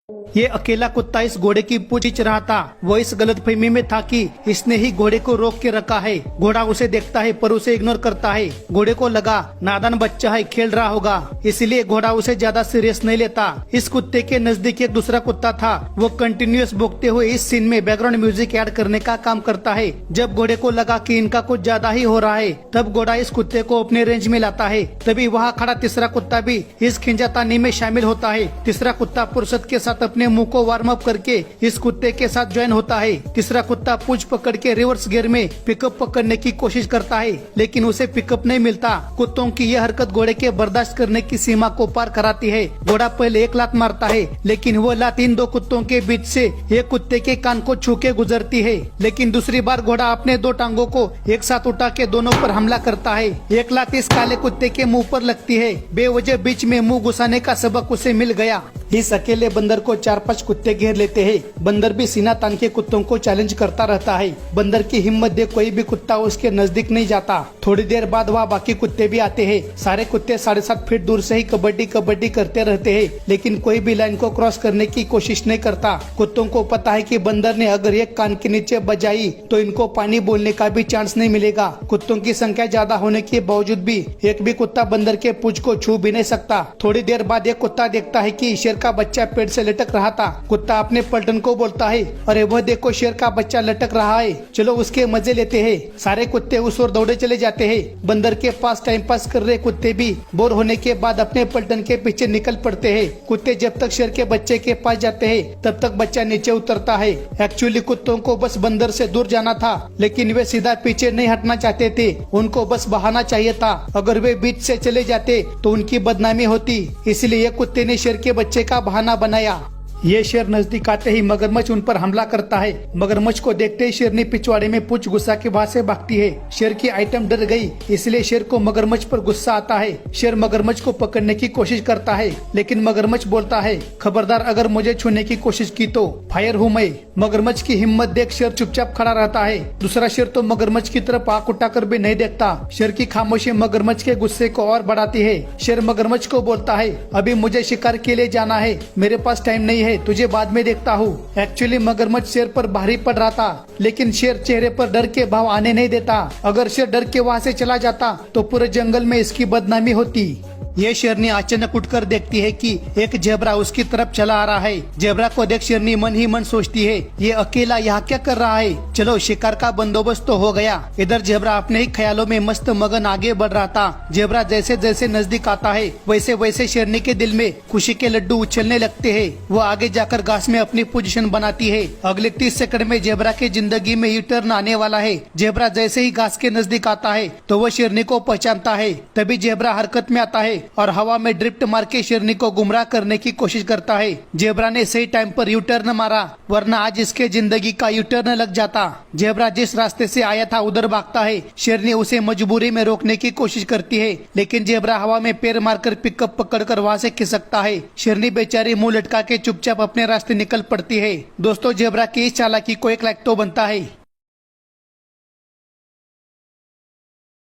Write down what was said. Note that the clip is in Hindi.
ये अकेला कुत्ता इस घोड़े की पूंछ खींच रहा था। वो इस गलतफहमी में था कि इसने ही घोड़े को रोक के रखा है। घोड़ा उसे देखता है पर उसे इग्नोर करता है। घोड़े को लगा नादान बच्चा है, खेल रहा होगा, इसलिए घोड़ा उसे ज्यादा सीरियस नहीं लेता। इस कुत्ते के नजदीक एक दूसरा कुत्ता था। वो कंटिन्यूअस भौंकते हुए इस सीन में बैकग्राउंड म्यूजिक ऐड करने का काम करता है। जब घोड़े को लगा कि इनका कुछ ज्यादा ही हो रहा है, तब घोड़ा इस कुत्ते को अपने रेंज में लाता है। तभी वहाँ खड़ा तीसरा कुत्ता भी इस खिंचातानी में शामिल होता है। तीसरा कुत्ता फुर्सत के साथ अपने मुंह को वार्म अप करके इस कुत्ते के साथ ज्वाइन होता है। तीसरा कुत्ता पूंछ पकड़ के रिवर्स गियर में पिकअप पकड़ने की कोशिश करता है, लेकिन उसे पिकअप नहीं मिलता। कुत्तों की यह हरकत घोड़े के बर्दाश्त करने की सीमा को पार कराती है। घोड़ा पहले एक लात मारता है, लेकिन वो लात इन दो कुत्तों के बीच से एक कुत्ते के कान को छू के गुजरती है। लेकिन दूसरी बार घोड़ा अपने दो टांगों को एक साथ उठा के दोनों पर हमला करता है। एक लात इस काले कुत्ते के मुंह पर लगती है। बेवजह बीच में मुंह घुसाने का सबक उसे मिल गया। इस अकेले बंदर को 4-5 कुत्ते घेर लेते हैं। बंदर भी सीना तान के कुत्तों को चैलेंज करता रहता है। बंदर की हिम्मत देख कोई भी कुत्ता उसके नजदीक नहीं जाता। थोड़ी देर बाद वहाँ बाकी कुत्ते भी आते हैं। सारे कुत्ते 7.5 फीट दूर से ही कबड्डी कबड्डी करते रहते हैं, लेकिन कोई भी लाइन को क्रॉस करने की कोशिश नहीं करता। कुत्तों को पता है कि बंदर ने अगर एक कान के नीचे बजाई तो इनको पानी बोलने का भी चांस नहीं मिलेगा। कुत्तों की संख्या ज्यादा होने के बावजूद भी एक भी कुत्ता बंदर के पूंछ को छू भी नहीं सकता। थोड़ी देर बाद एक कुत्ता देखता है कि शेर का बच्चा पेड़ से लटक रहा था। कुत्ता अपने पलटन को बोलता है, अरे वह देखो शेर का बच्चा लटक रहा है, चलो उसके मजे लेते हैं। सारे कुत्ते उस ओर दौड़े चले जाते हैं। बंदर के पास टाइम पास कर रहे कुत्ते भी बोर होने के बाद अपने पलटन के पीछे निकल पड़ते हैं। कुत्ते जब तक शेर के बच्चे के पास जाते हैं तब तक बच्चा नीचे उतरता है। एक्चुअली कुत्तों को बस बंदर से दूर जाना था, लेकिन वे सीधा पीछे नहीं हटना चाहते थे। उनको बस बहाना चाहिए था। अगर वे बीच से चले जाते तो उनकी बदनामी होती, इसलिए कुत्ते ने शेर के बच्चे का बहाना बनाया। ये शेर नजदीक आते ही मगरमच्छ उन पर हमला करता है। मगरमच्छ को देखते ही शेरनी पिछवाड़े में पूंछ घुसा के वहाँ से भागती है। शेर की आइटम डर गई, इसलिए शेर को मगरमच्छ पर गुस्सा आता है। शेर मगरमच्छ को पकड़ने की कोशिश करता है, लेकिन मगरमच्छ बोलता है, खबरदार अगर मुझे छूने की कोशिश की तो फायर हूँ मैं। मगरमच्छ की हिम्मत देख शेर चुपचाप खड़ा रहता है। दूसरा शेर तो मगरमच्छ की तरफ आंख उठाकर भी नहीं देखता। शेर की खामोशी मगरमच्छ के गुस्से को और बढ़ाती है। शेर मगरमच्छ को बोलता है, अभी मुझे शिकार के लिए जाना है, मेरे पास टाइम नहीं है, तुझे बाद में देखता हूँ। एक्चुअली मगरमच्छ शेर पर भारी पड़ रहा था, लेकिन शेर चेहरे पर डर के भाव आने नहीं देता। अगर शेर डर के वहाँ से चला जाता तो पूरे जंगल में इसकी बदनामी होती। ये शेरनी अचानक उठकर देखती है कि एक जेब्रा उसकी तरफ चला आ रहा है। जेब्रा को देख शेरनी मन ही मन सोचती है, ये अकेला यहाँ क्या कर रहा है, चलो शिकार का बंदोबस्त तो हो गया। इधर जेब्रा अपने ही ख्यालों में मस्त मगन आगे बढ़ रहा था। जेब्रा जैसे जैसे नजदीक आता है वैसे वैसे शेरनी के दिल में खुशी के लड्डू उछलने लगते हैं। वो आगे जाकर घास में अपनी पोजीशन बनाती है। अगले 30 सेकंड में जेब्रा की जिंदगी में यू टर्न आने वाला है। जेब्रा जैसे ही घास के नजदीक आता है तो वो शेरनी को पहचानता है। तभी जेब्रा हरकत में आता है और हवा में ड्रिफ्ट मार के शेरनी को गुमराह करने की कोशिश करता है। जेब्रा ने सही टाइम पर यू टर्न मारा, वरना आज इसके जिंदगी का यू टर्न लग जाता। जेब्रा जिस रास्ते से आया था उधर भागता है। शेरनी उसे मजबूरी में रोकने की कोशिश करती है, लेकिन जेब्रा हवा में पैर मारकर पिकअप पकड़कर वहाँ से खिसकता है। शेरनी बेचारी मुंह लटका के चुपचाप अपने रास्ते निकल पड़ती है। दोस्तों, जेब्रा की इस चालाकी को एक लाइक तो बनता है।